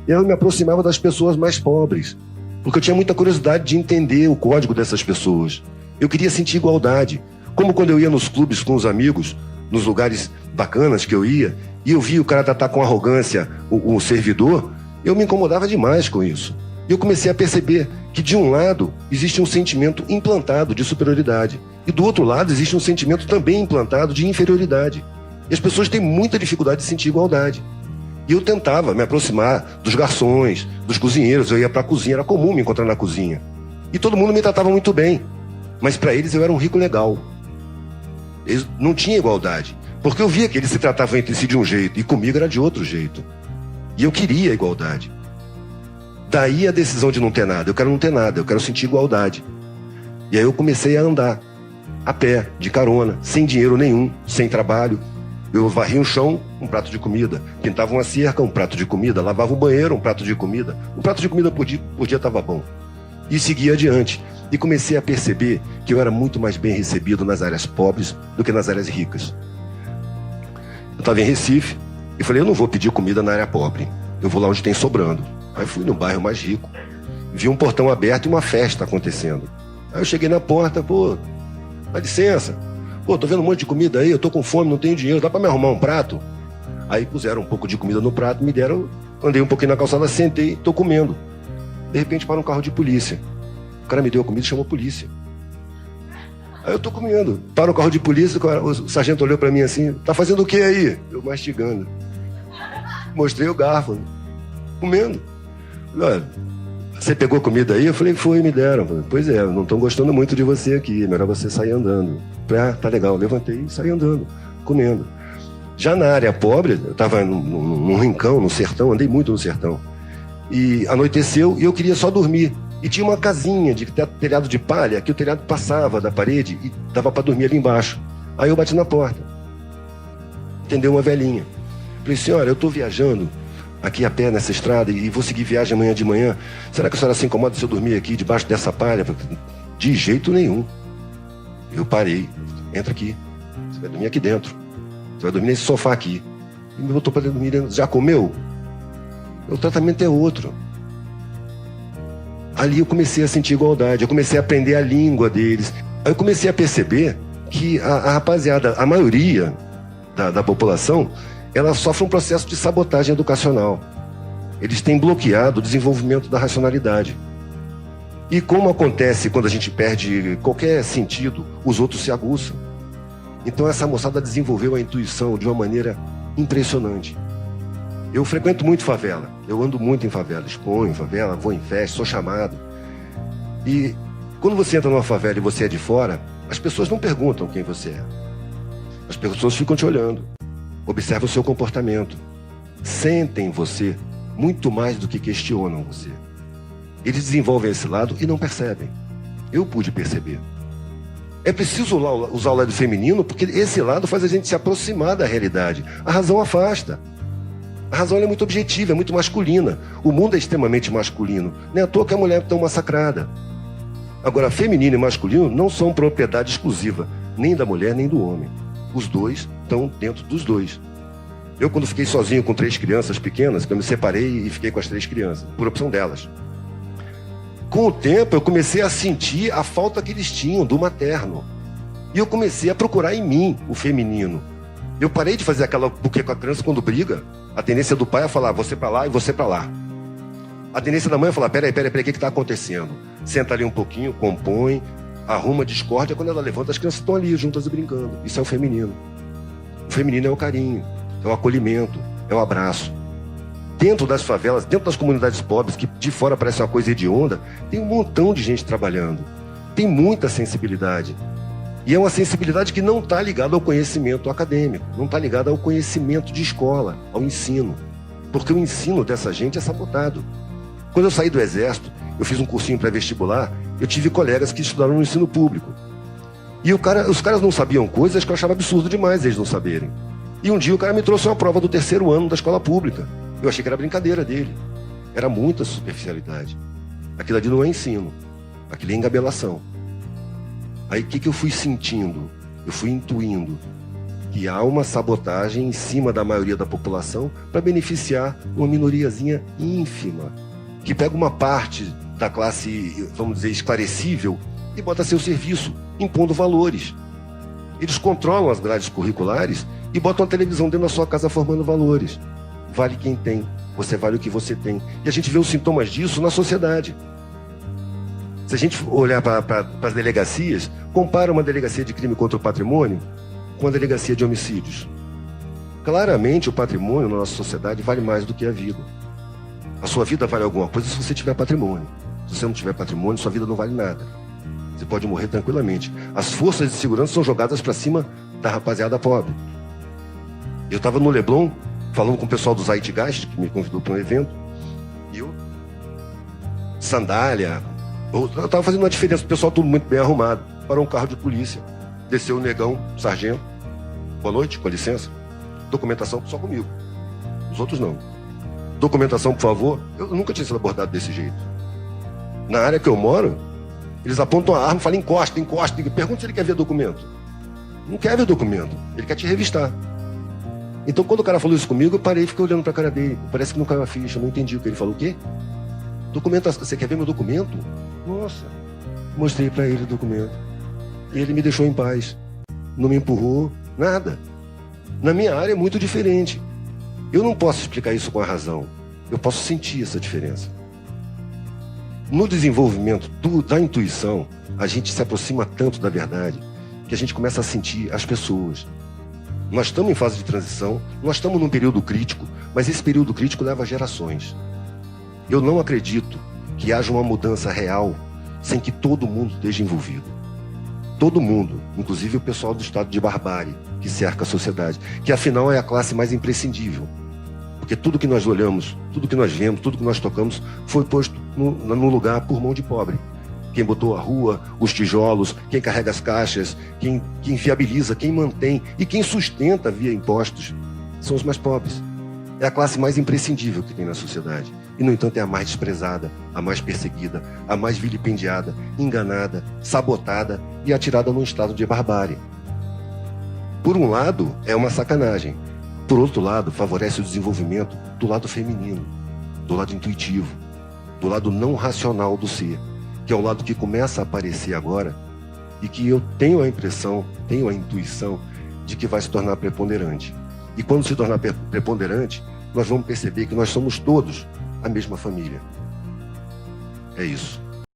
E eu me aproximava das pessoas mais pobres, porque eu tinha muita curiosidade de entender o código dessas pessoas. Eu queria sentir igualdade. Como quando eu ia nos clubes com os amigos, nos lugares bacanas que eu ia, e eu via o cara tratar com arrogância o servidor, eu me incomodava demais com isso. E eu comecei a perceber que, de um lado, existe um sentimento implantado de superioridade. E do outro lado, existe um sentimento também implantado de inferioridade. E as pessoas têm muita dificuldade de sentir igualdade. E eu tentava me aproximar dos garçons, dos cozinheiros. Eu ia para a cozinha, era comum me encontrar na cozinha. E todo mundo me tratava muito bem. Mas para eles eu era um rico legal. Eles não tinham igualdade. Porque eu via que eles se tratavam entre si de um jeito e comigo era de outro jeito. E eu queria a igualdade. Daí a decisão de não ter nada. Eu quero não ter nada, eu quero sentir igualdade. E aí eu comecei a andar a pé, de carona, sem dinheiro nenhum, sem trabalho. Eu varria um chão, um prato de comida. Pintava uma cerca, um prato de comida. Lavava um banheiro, um prato de comida. Um prato de comida por dia estava bom. E seguia adiante. E comecei a perceber que eu era muito mais bem recebido nas áreas pobres do que nas áreas ricas. Eu estava em Recife e falei, eu não vou pedir comida na área pobre. Eu vou lá onde tem sobrando. Aí fui no bairro mais rico. Vi um portão aberto e uma festa acontecendo. Aí eu cheguei na porta, pô, dá licença. Pô, tô vendo um monte de comida aí, eu tô com fome, não tenho dinheiro, dá pra me arrumar um prato? Aí puseram um pouco de comida no prato, me deram, andei um pouquinho na calçada, sentei, tô comendo. De repente para um carro de polícia. O cara me deu a comida e chamou a polícia. Aí eu tô comendo. Para o carro de polícia, o sargento olhou pra mim assim, tá fazendo o que aí? Eu mastigando. Mostrei o garfo, comendo. Olha, você pegou comida aí? Eu falei, foi, me deram. Falei, pois é, não estão gostando muito de você aqui, melhor você sair andando. Falei, ah, tá legal. Levantei e saí andando, comendo. Já na área pobre, eu estava num rincão, no sertão, andei muito no sertão. E anoiteceu e eu queria só dormir. E tinha uma casinha de telhado de palha, que o telhado passava da parede e dava para dormir ali embaixo. Aí eu bati na porta. Atendeu uma velhinha. Falei, senhora, eu estou viajando aqui a pé nessa estrada e vou seguir viagem amanhã de manhã. Será que a senhora se incomoda se eu dormir aqui debaixo dessa palha? De jeito nenhum. Eu parei. Entra aqui. Você vai dormir aqui dentro. Você vai dormir nesse sofá aqui. E me botou para dormir dentro. Já comeu? O tratamento é outro. Ali eu comecei a sentir igualdade. Eu comecei a aprender a língua deles. Aí eu comecei a perceber que a rapaziada, a maioria da população, ela sofre um processo de sabotagem educacional. Eles têm bloqueado o desenvolvimento da racionalidade. E como acontece quando a gente perde qualquer sentido, os outros se aguçam. Então essa moçada desenvolveu a intuição de uma maneira impressionante. Eu frequento muito favela, eu ando muito em favela, exponho em favela, vou em festa, sou chamado. E quando você entra numa favela e você é de fora, as pessoas não perguntam quem você é. As pessoas ficam te olhando. Observa o seu comportamento. Sentem você muito mais do que questionam você. Eles desenvolvem esse lado e não percebem. Eu pude perceber. É preciso usar o lado feminino porque esse lado faz a gente se aproximar da realidade. A razão afasta. A razão é muito objetiva, é muito masculina. O mundo é extremamente masculino. Nem à toa que a mulher é tão massacrada. Agora, feminino e masculino não são propriedade exclusiva, nem da mulher nem do homem. Os dois estão dentro dos dois. Eu, quando fiquei sozinho com 3 crianças pequenas, eu me separei e fiquei com as 3 crianças, por opção delas. Com o tempo, eu comecei a sentir a falta que eles tinham do materno. E eu comecei a procurar em mim o feminino. Eu parei de fazer aquela buquê com a criança quando briga. A tendência do pai é falar, você pra lá e você pra lá. A tendência da mãe é falar, peraí, o que está acontecendo? Senta ali um pouquinho, compõe, arruma discórdia. Quando ela levanta, as crianças estão ali juntas e brincando. Isso é o feminino. O feminino é o carinho, é o acolhimento, é o abraço. Dentro das favelas, dentro das comunidades pobres, que de fora parece uma coisa hedionda, tem um montão de gente trabalhando. Tem muita sensibilidade. E é uma sensibilidade que não está ligada ao conhecimento acadêmico, não está ligada ao conhecimento de escola, ao ensino. Porque o ensino dessa gente é sabotado. Quando eu saí do Exército, eu fiz um cursinho pré-vestibular, eu tive colegas que estudaram no ensino público. E os caras não sabiam coisas que eu achava absurdo demais eles não saberem. E um dia o cara me trouxe uma prova do 3º ano da escola pública. Eu achei que era brincadeira dele. Era muita superficialidade. Aquilo ali não é ensino, aquilo é engabelação. Aí o que eu fui sentindo? Eu fui intuindo. que há uma sabotagem em cima da maioria da população para beneficiar uma minoriazinha ínfima, que pega uma parte da classe, vamos dizer, esclarecível e bota a seu serviço, impondo valores. Eles controlam as grades curriculares e botam a televisão dentro da sua casa formando valores. Vale quem tem, você vale o que você tem. E a gente vê os sintomas disso na sociedade. Se a gente olhar para as delegacias, compara uma delegacia de crime contra o patrimônio com a delegacia de homicídios. Claramente o patrimônio na nossa sociedade vale mais do que a vida. A sua vida vale alguma coisa se você tiver patrimônio. Se você não tiver patrimônio, sua vida não vale nada. Você pode morrer tranquilamente. As forças de segurança são jogadas para cima da rapaziada pobre. Eu estava no Leblon, falando com o pessoal do Zeitgeist, que me convidou para um evento, e eu, sandália, eu estava fazendo uma diferença, o pessoal tudo muito bem arrumado. Parou um carro de polícia, desceu o negão, sargento, boa noite, com licença, documentação só comigo, os outros não. Documentação, por favor. Eu nunca tinha sido abordado desse jeito. Na área que eu moro, eles apontam a arma e falam, encosta. Pergunta se ele quer ver documento. Não quer ver documento, ele quer te revistar. Então, quando o cara falou isso comigo, eu parei e fiquei olhando pra cara dele. Parece que não caiu a ficha, eu não entendi o que ele falou. O quê? Documentação. Você quer ver meu documento? Nossa. Mostrei pra ele o documento. E ele me deixou em paz. Não me empurrou, nada. Na minha área é muito diferente. Eu não posso explicar isso com a razão. Eu posso sentir essa diferença. No desenvolvimento da intuição, a gente se aproxima tanto da verdade que a gente começa a sentir as pessoas. Nós estamos em fase de transição, nós estamos num período crítico, mas esse período crítico leva gerações. Eu não acredito que haja uma mudança real sem que todo mundo esteja envolvido. Todo mundo, inclusive o pessoal do estado de barbárie, que cerca a sociedade, que afinal é a classe mais imprescindível. Porque tudo que nós olhamos, tudo que nós vemos, tudo que nós tocamos, foi posto no lugar por mão de pobre. Quem botou a rua, os tijolos, quem carrega as caixas, quem viabiliza, quem mantém e quem sustenta via impostos, são os mais pobres. É a classe mais imprescindível que tem na sociedade. E, no entanto, é a mais desprezada, a mais perseguida, a mais vilipendiada, enganada, sabotada e atirada num estado de barbárie. Por um lado, é uma sacanagem. Por outro lado, favorece o desenvolvimento do lado feminino, do lado intuitivo, do lado não racional do ser, que é o lado que começa a aparecer agora e que eu tenho a impressão, tenho a intuição de que vai se tornar preponderante. E quando se tornar preponderante, nós vamos perceber que nós somos todos a mesma família. É isso.